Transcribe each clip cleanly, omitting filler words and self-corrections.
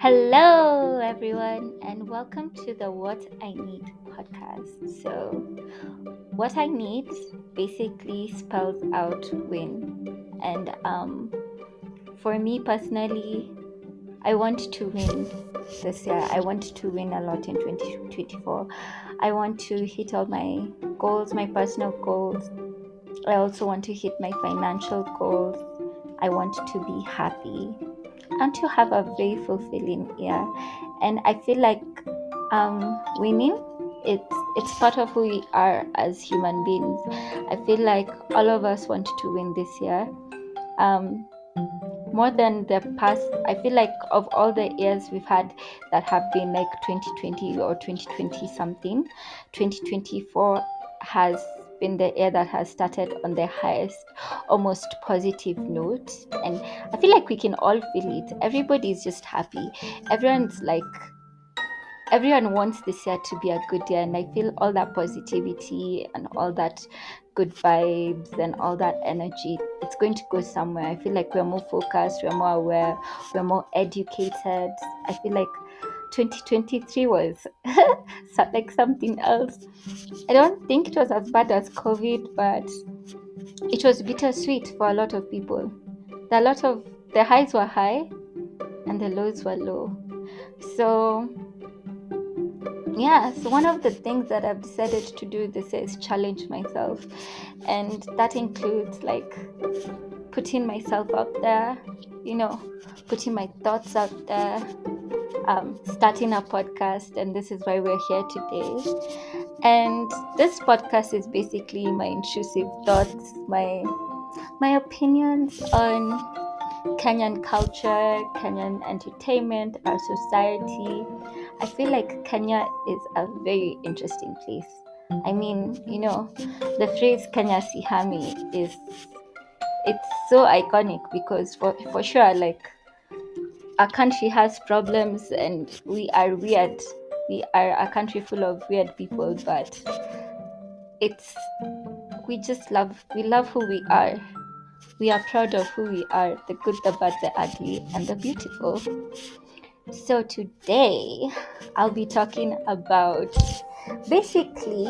Hello, everyone, and welcome to the What I Need podcast. So, what I need basically spells out win. And for me personally, I want to win this year. I want to win a lot in 2024. I want to hit all my goals, my personal goals. I also want to hit my financial goals. I want to be happy and to have a very fulfilling year. And I feel like winning, it's part of who we are as human beings. I feel like all of us want to win this year. Um, More than the past, I feel like of all the years we've had that have been like 2020 or 2020 something, 2024 has been the year that has started on the highest, almost positive note. And I feel like we can all feel it. Everybody's just happy. Everyone's like, everyone wants this year to be a good year, and I feel all that positivity and all that good vibes and all that energy, it's going to go somewhere. I feel like we're more focused, we're more aware, we're more educated. I feel like 2023 was like something else. I don't think it was as bad as COVID, but it was bittersweet for a lot of people. The highs were high and the lows were low. So yeah, so one of the things that I've decided to do this year is challenge myself, and that includes like putting myself out there, putting my thoughts out there, starting a podcast, and this is why we're here today. And this podcast is basically my intrusive thoughts, my opinions on Kenyan culture, Kenyan entertainment, our society. I feel like Kenya is a very interesting place. I mean, the phrase Kenya Sihami it's so iconic because for sure, like, our country has problems and we are weird. We are a country full of weird people, but it's we love who we are. We are proud of who we are, the good, the bad, the ugly, and the beautiful. So today, I'll be talking about, basically,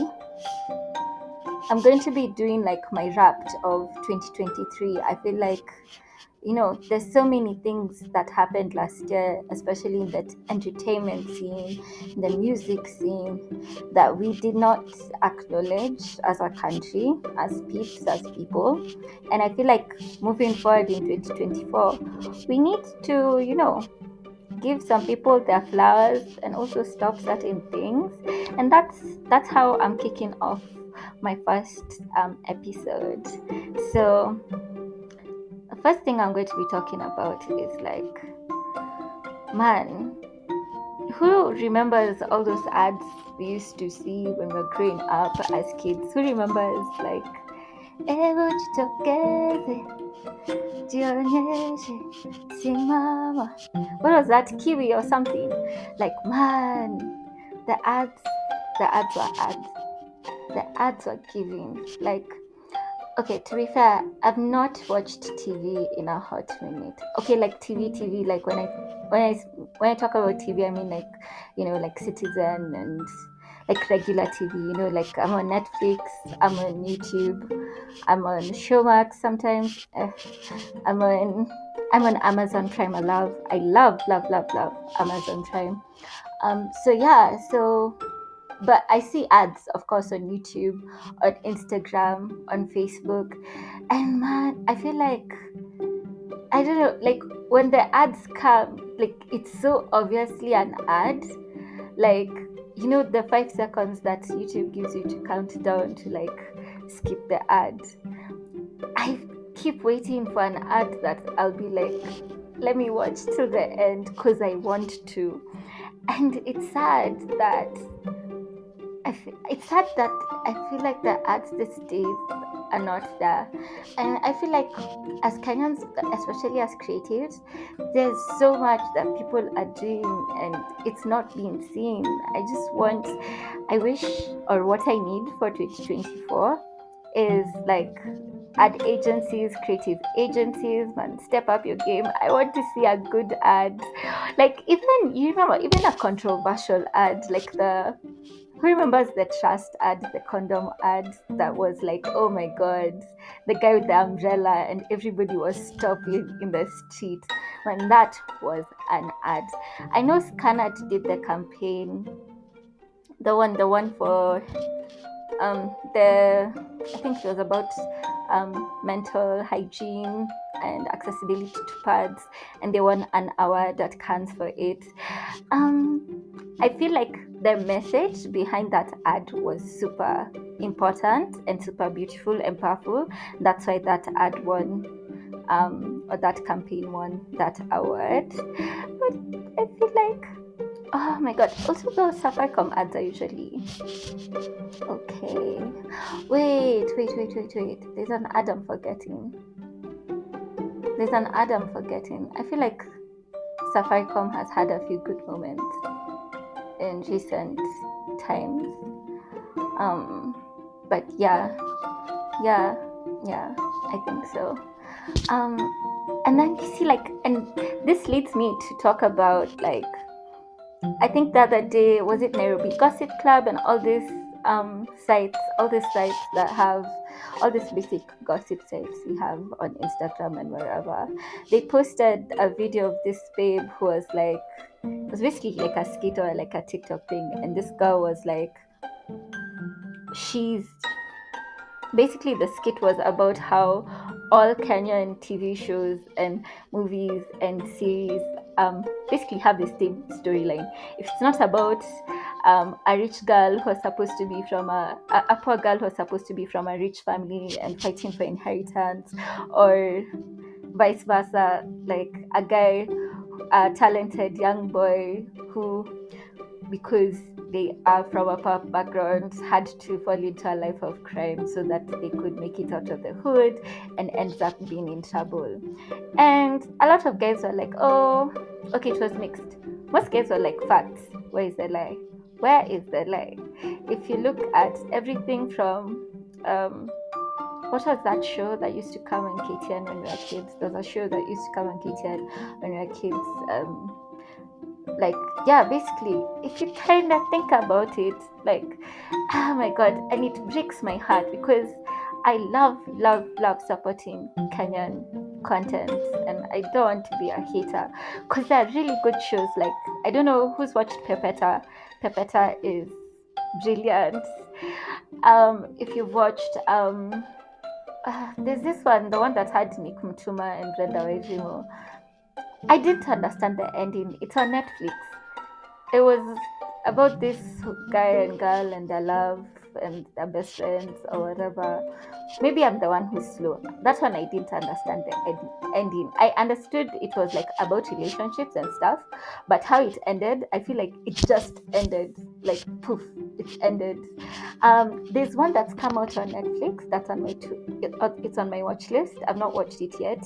I'm going to be doing like my wrap of 2023. I feel like, there's so many things that happened last year, especially in the entertainment scene, in the music scene, that we did not acknowledge as a country, as peeps, as people. And I feel like moving forward in 2024, we need to, give some people their flowers and also stop certain things. And that's how I'm kicking off my first episode. So the first thing I'm going to be talking about is like, man, who remembers all those ads we used to see when we were growing up as kids? Who remembers like, Evo jitokeze, jionyeshe, simama. What was that? Kiwi or something? Like, man, the ads were ads. The ads were giving. Like, okay, to be fair, I've not watched TV in a hot minute. Okay, like TV, like when I talk about TV, I mean like, like Citizen and like regular TV, like I'm on Netflix, I'm on YouTube, I'm on Showmax sometimes, I'm on Amazon Prime. I love Amazon Prime. But I see ads, of course, on YouTube, on Instagram, on Facebook, and man, I feel like, I don't know, like when the ads come, like it's so obviously an ad, like, the 5 seconds that YouTube gives you to count down to like skip the ad. I keep waiting for an ad that I'll be like, let me watch till the end because I want to. And it's sad that I feel like the ads these days are not there. And I feel like as Kenyans, especially as creatives, there's so much that people are doing and it's not being seen. I wish, or what I need for 2024 is like ad agencies, creative agencies, man, step up your game. I want to see a good ad. Like, even, you remember, even a controversial ad, like who remembers the trust ad, the condom ad that was like, oh my god, the guy with the umbrella and everybody was stopping in the street. When that was an ad. I know Scanat did the campaign, the one for the I think it was about mental hygiene and accessibility to pads, and they won an award at Cannes for it. I feel like the message behind that ad was super important and super beautiful and powerful. That's why that ad won, or that campaign won that award. But I feel like, oh my god, also those Safaricom ads are usually okay. Wait. There's an ad I'm forgetting. I feel like Safaricom has had a few good moments in recent times. But yeah, I think so. And then you see, like, and this leads me to talk about, like, I think the other day, was it Nairobi Gossip Club and all these sites that have all these basic gossip sites we have on Instagram and wherever. They posted a video of this babe who was like, it was basically like a skit or like a TikTok thing, and this girl was like, she's basically, the skit was about how all Kenyan TV shows and movies and series basically have the same storyline. If it's not about a rich girl who's supposed to be from a poor girl who's supposed to be from a rich family and fighting for inheritance, or vice versa, like a talented young boy who, because they are from a poor background, had to fall into a life of crime so that they could make it out of the hood, and ends up being in trouble. And a lot of guys were like, oh, okay, it was mixed. Most guys were like, facts. Where is the lie? If you look at everything from what was that show that used to come on KTN when we were kids? There was a show that used to come on KTN when we were kids. Like, yeah, basically, if you kind of think about it, like, oh my god, and it breaks my heart because I love supporting Kenyan content, and I don't want to be a hater because they're really good shows. Like, I don't know who's watched Pepeta. Pepeta is brilliant. If you've watched there's this one, the one that had Nick Mutuma and Brenda Wairimu. I didn't understand the ending. It's on Netflix. It was about this guy and girl and their love and their best friends or whatever. Maybe I'm the one who's slow. That one I didn't understand the ending. I understood it was like about relationships and stuff, but how it ended, I feel like it just ended. Like, poof, it ended. There's one that's come out on Netflix that's on it's on my watch list. I've not watched it yet,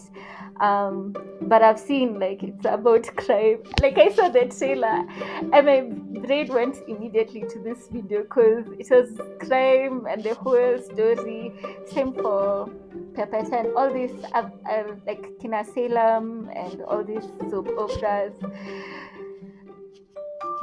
but I've seen, like, it's about crime. Like, I saw the trailer and my brain went immediately to this video because it was crime and the whole story. Same for Pepeta and all these like Kina Salem and all these soap operas.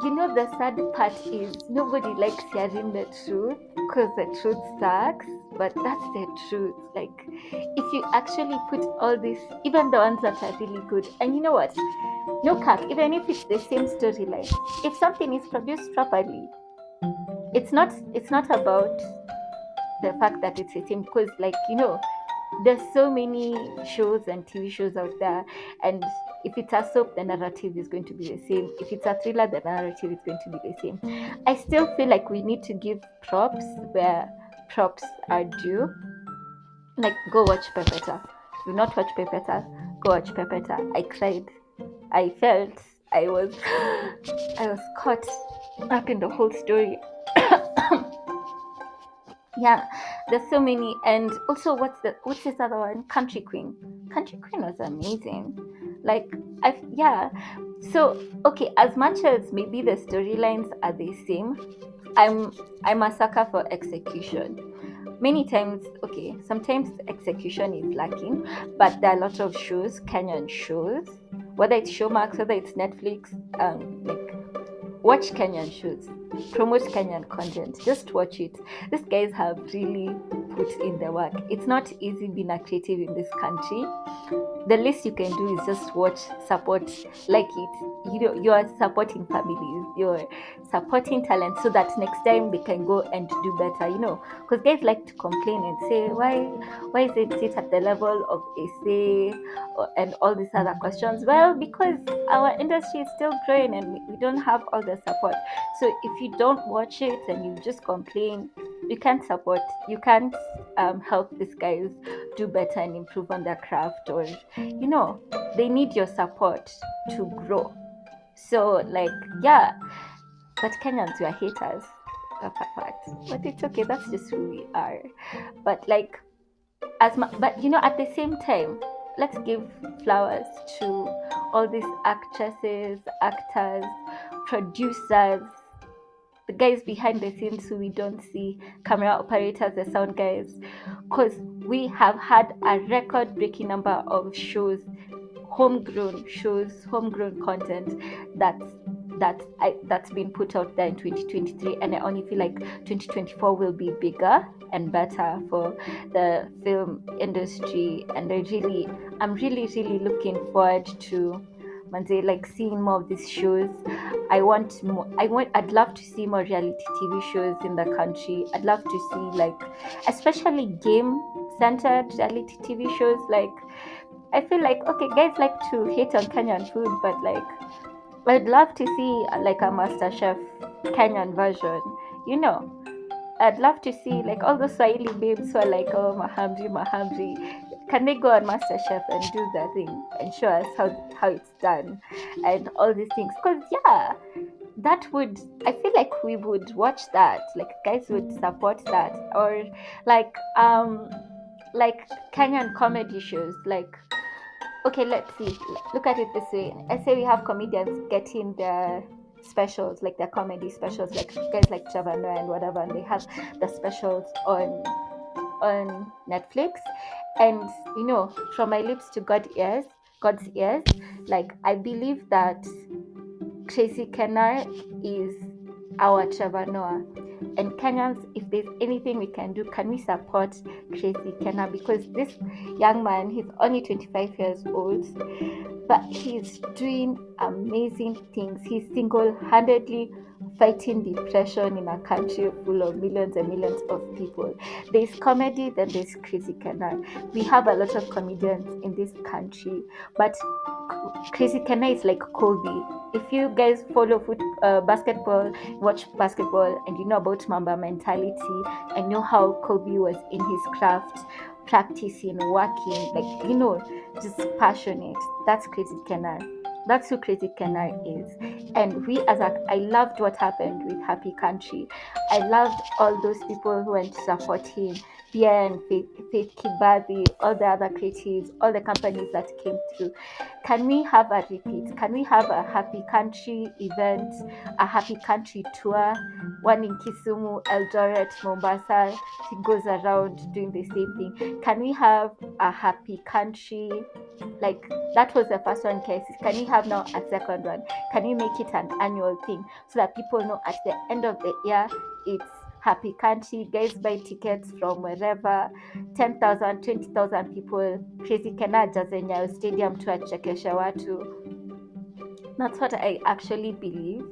You know, the sad part is nobody likes hearing the truth because the truth sucks, but that's the truth. Like, if you actually put all this, even the ones that are really good, and you know what? No cap, even if it's the same storyline, if something is produced properly, it's not about the fact that it's the same, because, like, you know, there's so many shows and TV shows out there, and if it's a soap, the narrative is going to be the same. If it's a thriller, the narrative is going to be the same. I still feel like we need to give props where props are due. Like, go watch Pepeta. If you've not watched Pepeta, go watch Pepeta. I cried. I felt I was caught up in the whole story. Yeah, there's so many. And also, what's this other one? Country Queen was amazing. Like, so okay, as much as maybe the storylines are the same, I'm a sucker for execution. many times, okay, sometimes execution is lacking, but there are a lot of shows, Kenyan shows, whether it's Showmax, whether it's Netflix, like watch Kenyan shows, promote Kenyan content, just watch it. These guys have really put in the work. It's not easy being a creative in this country. The least you can do is just watch, support, like it. You know, you are supporting families, you're supporting talent, so that next time they can go and do better. You know, because guys like to complain and say, why is it sit at the level of essay and all these other questions? Well, because our industry is still growing and we don't have all the support. So if you don't watch it and you just complain, you can't support, you can't help these guys do better and improve on their craft, or you know, they need your support to grow. So like, yeah, but Kenyans, we are haters, but it's okay, that's just who we are. But like, but you know, at the same time, let's give flowers to all these actresses, actors, producers, the guys behind the scenes who we don't see, camera operators, the sound guys, because we have had a record breaking number of shows, homegrown shows, homegrown content that's been put out there in 2023, and I only feel like 2024 will be bigger and better for the film industry. And I'm really looking forward to like seeing more of these shows. I'd love to see more reality TV shows in the country. I'd love to see, like, especially game centered reality TV shows. Like, I feel like, okay, guys like to hate on Kenyan food, but like, I'd love to see like a MasterChef Kenyan version. You know, I'd love to see like all those Swahili babes who are like, oh, Mahamri. Can they go on MasterChef and do their thing and show us how it's done and all these things? Because yeah, that would, I feel like we would watch that. Like, guys would support that. Or like Kenyan comedy shows. Like, okay, let's see. Look at it this way. I say we have comedians getting their specials, like their comedy specials, like guys like Trevor Noah and whatever, and they have the specials on Netflix. And you know, from my lips to God's ears, like, I believe that Tracy Kennar is our Trevor Noah. And Kenyans, if there's anything we can do, can we support Tracy Kennar? Because this young man, he's only 25 years old, but he's doing amazing things. He's single-handedly fighting depression in a country full of millions and millions of people. There's comedy, then there's Crazy Kennar. We have a lot of comedians in this country, but Crazy Kennar is like Kobe. If you guys follow basketball, watch basketball, and you know about Mamba mentality, and know how Kobe was in his craft, practicing, working, like, you know, just passionate. That's Crazy Kennar. That's who Crazy Kennar is. And I loved what happened with Happy Country. I loved all those people who went to support him. Bien, Faith Kibadi, all the other creatives, all the companies that came through. Can we have a repeat? Can we have a Happy Country event, a Happy Country tour, one in Kisumu, Eldoret, Mombasa? He goes around doing the same thing. Can we have a Happy Country? Like, that was the first one, cases. Can we have now a second one? Can we make it an annual thing so that people know at the end of the year it's Happy Country? Guys buy tickets from wherever, 10,000, 20,000 people. Crazy Kennar jaze Nyayo Stadium to achekesha watu. That's what I actually believe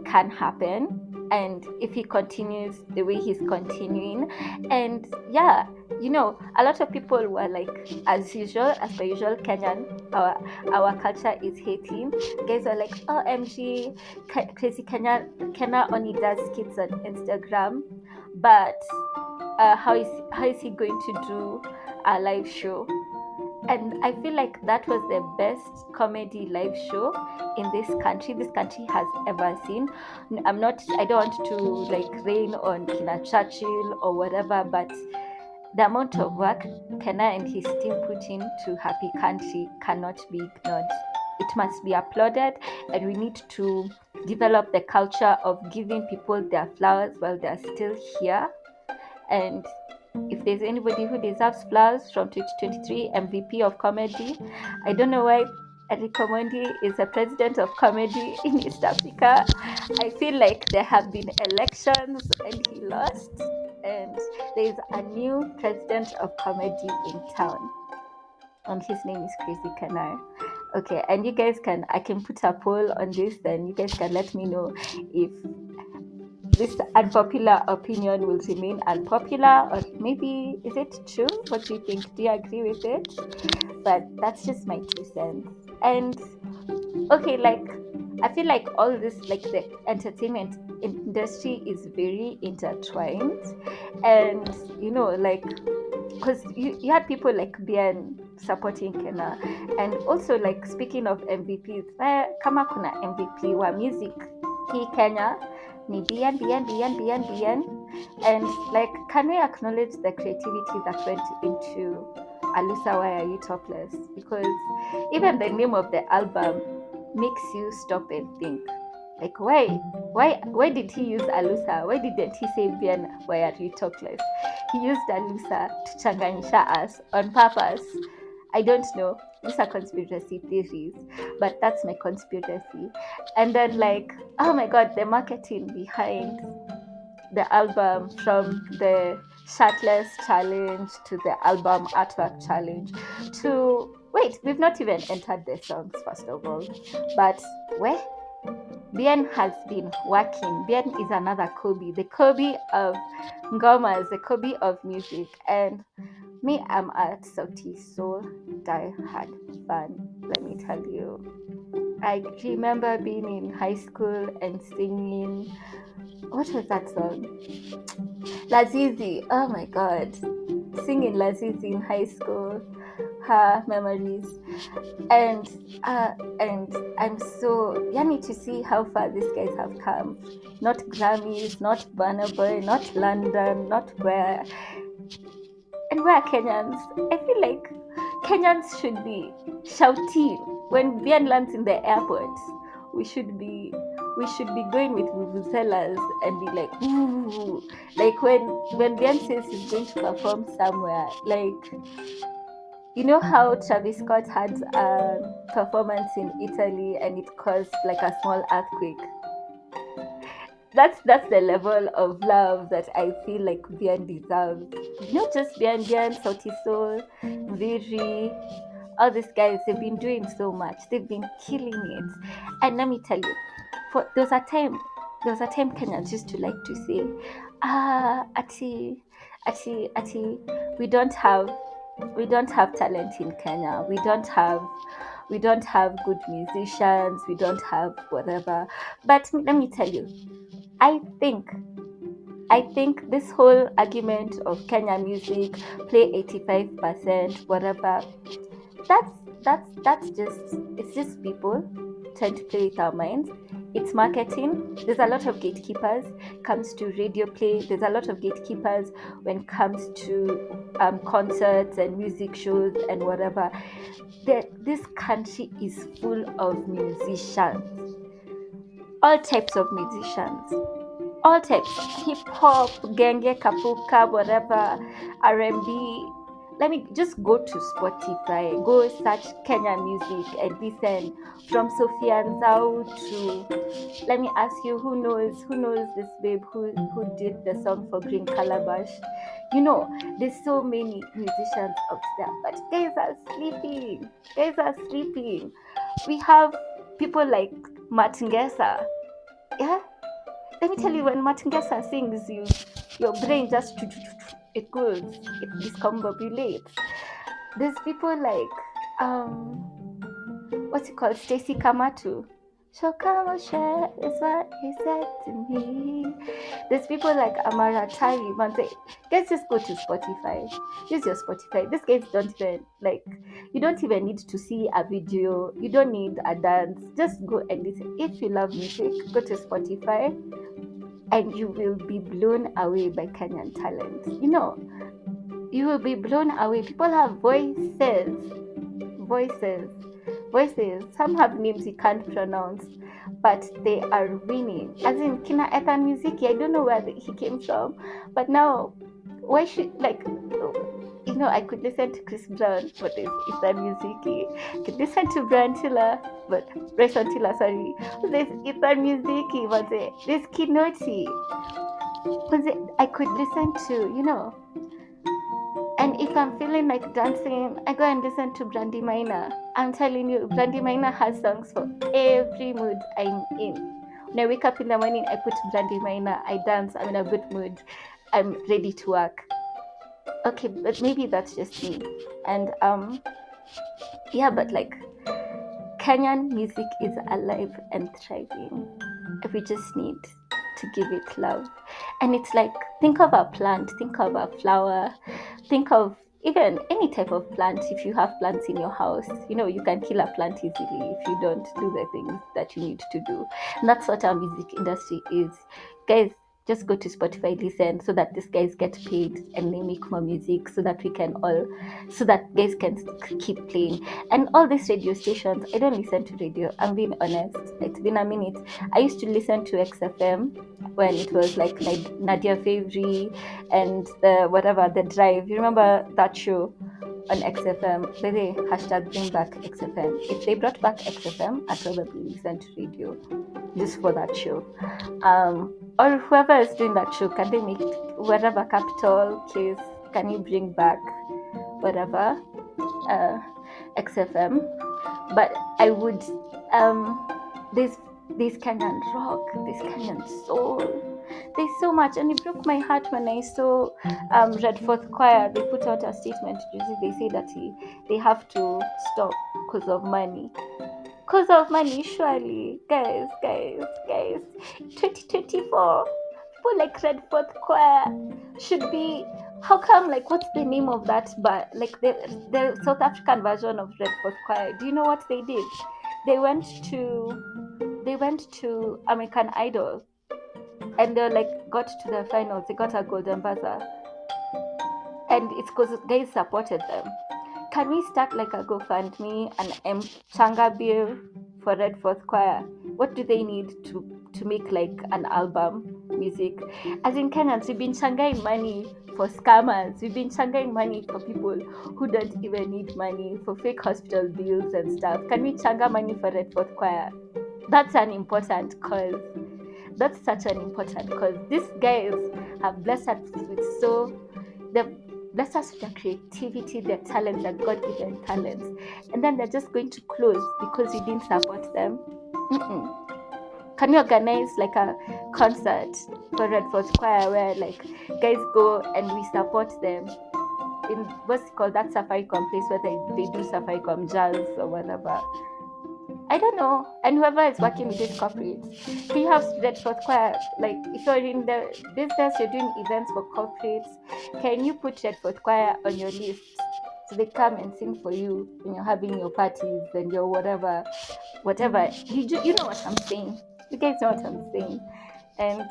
can happen. And if he continues the way he's continuing, and yeah, you know, a lot of people were like, as per usual, Kenyan, our culture is hating. Guys are like, oh, MG, Crazy Kennar only does skits on Instagram, but how is he going to do a live show? And I feel like that was the best comedy live show in this country has ever seen. I don't want to like rain on Kina Churchill or whatever, but the amount of work Kennar and his team put into Happy Country cannot be ignored. It must be applauded, and we need to develop the culture of giving people their flowers while they're still here. And if there's anybody who deserves flowers from 2023 MVP of comedy, I don't know why Eric Omondi is the president of comedy in East Africa. I feel like there have been elections and he lost, and there's a new president of comedy in town, and his name is Crazy Kanar. Okay, and you guys I can put a poll on this, then you guys can let me know if this unpopular opinion will remain unpopular, or maybe is it true? What do you think? Do you agree with it? But that's just my 2 cents. And okay, like I feel like all this, like the entertainment industry is very intertwined, and like because you had people like Bien supporting Kenya, and also like speaking of MVPs, kama kuna MVP wa music hii Kenya ni Bien, and like can we acknowledge the creativity that went into Alusa, Why Are You Topless? Because even the name of the album makes you stop and think, like why did he use Alusa? Why didn't he say Bien, Why Are You Topless? He used Alusa to changanyisha us on purpose. I don't know. These are conspiracy theories, but that's my conspiracy. And then like, oh my god, the marketing behind the album, from the shirtless challenge to the album artwork challenge to we've not even entered the songs first of all, but where Bien has been working. Bien is another Kobe, the Kobe of Ngomas, the Kobe of music. And me, I'm a Sauti Soul die-hard fan, let me tell you. I remember being in high school and singing, what was that song? Lazizi, oh my god. Singing Lazizi in high school, her memories. And I'm so yummy to see how far these guys have come. Not Grammys, not Burna Boy, not London, not where. And we're Kenyans. I feel like Kenyans should be shouting when Bien lands in the airport. We should be going with vuvuzelas and be like, ooh, like when Bien says he's going to perform somewhere, like, you know how Travis Scott had a performance in Italy and it caused like a small earthquake? That's the level of love that I feel like Bien deserves. Not just Bien, Sauti Soul, Viri, all these guys, they've been doing so much. They've been killing it. And let me tell you, there was a time Kenyans used to like to say, ati, we don't have talent in Kenya. We don't have good musicians. We don't have whatever. But let me tell you, I think this whole argument of Kenya music, play 85%, whatever, it's just people trying to play with our minds. It's marketing. There's a lot of gatekeepers comes to radio play. There's a lot of gatekeepers when it comes to concerts and music shows and whatever. This country is full of musicians, all types of musicians, all types, hip hop, genge, kapuka, whatever, R&B. Let me just go to Spotify, go search Kenya music and listen, from Sophia Nzau to, let me ask you, who knows this babe who did the song for Green Calabash? There's so many musicians out there, but guys are sleeping. We have people like Matngesa. Yeah, let me tell you, when Matngesa sings, your brain just it goes, it discombobulates. There's people like what's it called, Stacy Kamatu. Shokamoshe is what he said to me. There's people like Amara Tari. Guys, just go to Spotify. Use your Spotify. These guys you don't even need to see a video. You don't need a dance. Just go and listen. If you love music, go to Spotify and you will be blown away by Kenyan talent. You will be blown away. People have voices. Some have names you can't pronounce, but they are winning. As in Kina Ethan Music, I don't know where he came from, but now why should, like, I could listen to Chris Brown, but there's Ethan Muziki. I could listen to Bryson Tiller, sorry. There's Ethan Muziki, but there's Kinoti. But I could listen to, and if I'm feeling like dancing, I go and listen to Brandy Minor. I'm telling you, Brandy Minor has songs for every mood I'm in. When I wake up in the morning, I put Brandy Minor, I dance, I'm in a good mood, I'm ready to work. Okay, but maybe that's just me. And but like, Kenyan music is alive and thriving. We just need to give it love. And it's like, think of a plant, think of a flower, think of even any type of plant. If you have plants in your house, you can kill a plant easily if you don't do the things that you need to do. And that's what our music industry is. Guys, just go to Spotify, listen, so that these guys get paid and they make more music, so that guys can keep playing. And all these radio stations, I don't listen to radio, I'm being honest. It's been a minute. I used to listen to XFM when it was like Nadia Favri and the Drive. You remember that show on XFM? They hashtag bring back XFM. If they brought back XFM, I'd probably listen to radio just for that show. Or whoever is doing that show, can they make whatever Capital Case, can you bring back whatever XFM? But I would this Kenyan rock, this Kenyan soul, there's so much. And it broke my heart when I saw Red Fourth Choir. They put out a statement. They say that they have to stop because of money. Because of money, surely. Guys, 2024, people like Red Fourth Choir should be, how come, like, what's the name of that? But like the South African version of Red Fourth Choir, do you know what they did? They went to American Idol, and they got to the finals. They got a golden buzzer, and it's because guys supported them. Can we start like a GoFundMe and Changa bill for Red Fourth Choir? What do they need to make like an album music? As in Kenyans, we've been changaing money for scammers. We've been changaing money for people who don't even need money, for fake hospital bills and stuff. Can we changa money for Red Fourth Choir? That's an important cause. That's such an important cause. These guys have blessed us with bless us with their creativity, their talents, their God-given talents, and then they're just going to close because you didn't support them. Can you organize like a concert for Red Fourth Choir where like guys go and we support them in what's called that Safaricom place where they do Safaricom jazz or whatever? I don't know. And whoever is working with these corporates, can you have Red Fourth Choir? Like, if you're in the business, you're doing events for corporates, can you put Red Fourth Choir on your list so they come and sing for you when you're having your parties and your whatever? You know what I'm saying. You guys know what I'm saying. And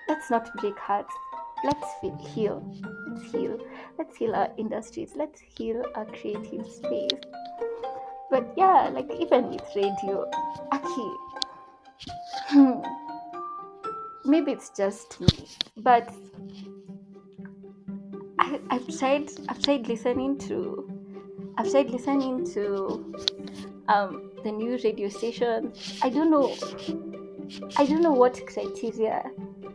let's not break hearts. Let's heal. Let's heal our industries. Let's heal our creative space. But yeah, like even with radio, Aki, maybe it's just me, but I've tried listening to the new radio stations. I don't know what criteria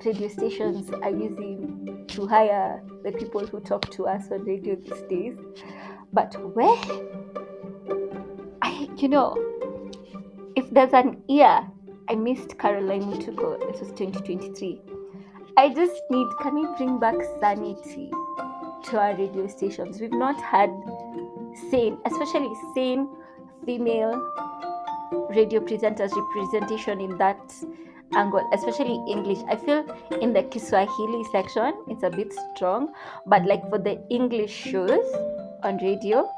radio stations are using to hire the people who talk to us on radio these days, but if there's an year I missed Caroline Mutuko, it was 2023. I just can we bring back sanity to our radio stations? We've not had especially sane female radio presenters representation in that angle, especially English. I feel in the Kiswahili section it's a bit strong, but like for the English shows on radio,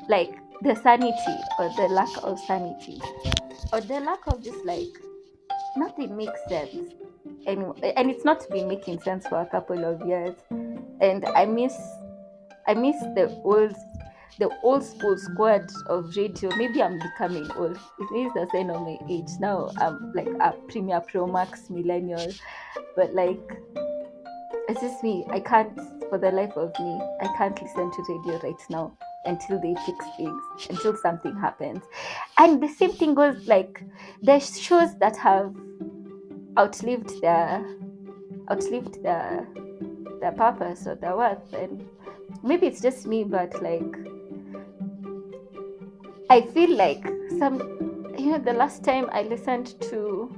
like the sanity or the lack of sanity or the lack of just like nothing makes sense anymore, and it's not been making sense for a couple of years. And I miss the old school squad of radio. Maybe I'm becoming old. It is the sign of my age now. I'm like a Premier Pro Max millennial, but like it's just me. I can't, for the life of me, I can't listen to radio right now until they fix things, until something happens. And the same thing goes, like, there's shows that have outlived their purpose or their worth. And maybe it's just me, but like, I feel like the last time I listened to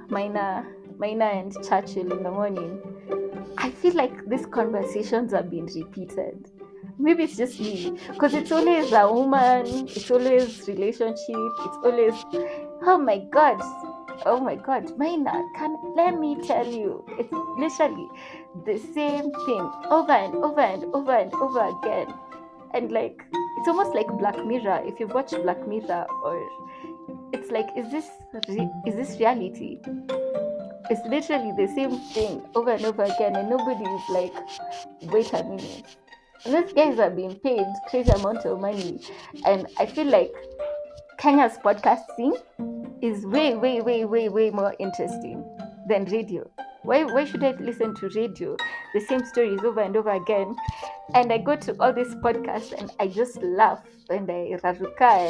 Mina and Churchill in the morning, I feel like these conversations are being repeated. Maybe it's just me, because it's always a woman, it's always relationship, it's always, oh my god, Mina, let me tell you, it's literally the same thing over and over and over and over again. And like, it's almost like Black Mirror. If you've watched Black Mirror, or it's like, is this reality? It's literally the same thing over and over again, and nobody is like, wait a minute. These guys are being paid crazy amount of money, and I feel like Kenya's podcasting is way, way, way, way, way more interesting than radio. Why should I listen to radio? The same stories over and over again. And I go to all these podcasts and I just laugh and I raruka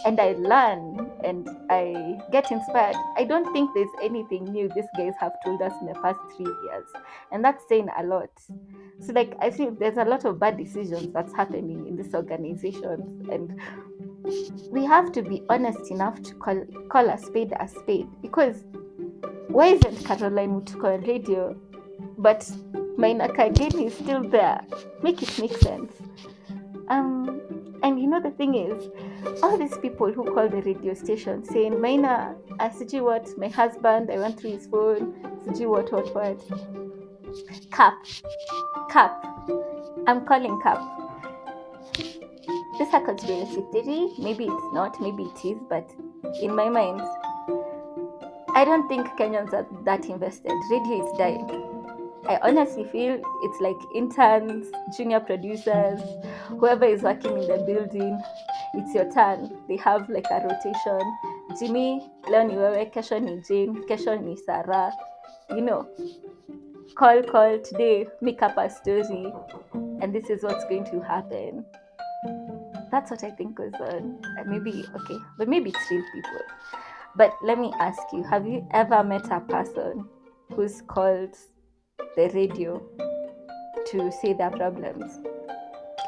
and I learn and I get inspired. I don't think there's anything new these guys have told us in the past 3 years. And that's saying a lot. So like, I feel there's a lot of bad decisions that's happening in these organizations, and we have to be honest enough to call a spade, because why isn't Caroline Mutuku on radio, but Maina Kageni is still there? Make it make sense. And the thing is, all these people who call the radio station saying, Maina, Siji what, my husband, I went through his phone, Siji what. Cap, I'm calling Cap. This is a conspiracy theory. Maybe it's not, maybe it is, but in my mind, I don't think Kenyans are that invested. Radio is dying. I honestly feel it's like interns, junior producers, whoever is working in the building, it's your turn. They have like a rotation. Jimmy, leo ni wewe, kesho ni Jane, kesho ni Sarah. Call today, make up a story, and this is what's going to happen. That's what I think goes on. Maybe it's real people. But let me ask you, have you ever met a person who's called the radio to say their problems?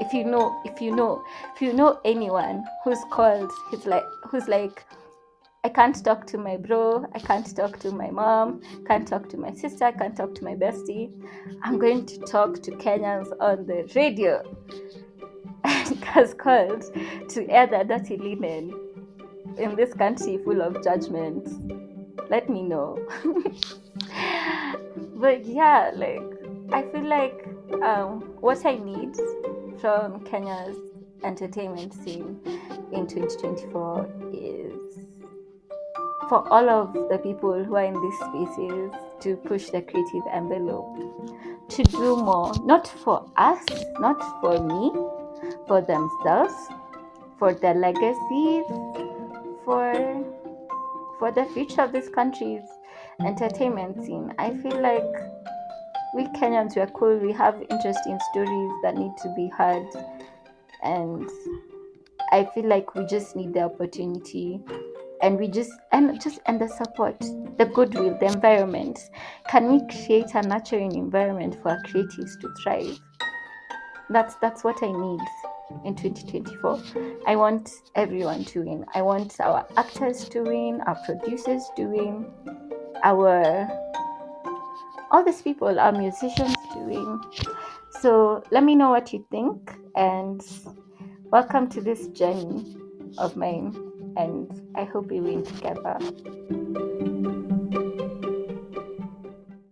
If you know anyone who's called, who's like, I can't talk to my bro, I can't talk to my mom, can't talk to my sister, can't talk to my bestie, I'm going to talk to Kenyans on the radio. Has called to air the dirty linen in this country full of judgment. Let me know. But yeah, like, I feel like what I need from Kenya's entertainment scene in 2024 is for all of the people who are in these spaces to push the creative envelope, to do more, not for us, not for me, for themselves, for their legacies, for the future of this country's entertainment scene. I feel like we Kenyans, we are cool, we have interesting stories that need to be heard, and I feel like we just need the opportunity, and the support, the goodwill, the environment. Can we create a nurturing environment for our creatives to thrive? That's what I need in 2024. I want everyone to win. I want our actors to win, our producers to win, all these people, our musicians to win. So let me know what you think, and welcome to this journey of mine, and I hope we win together.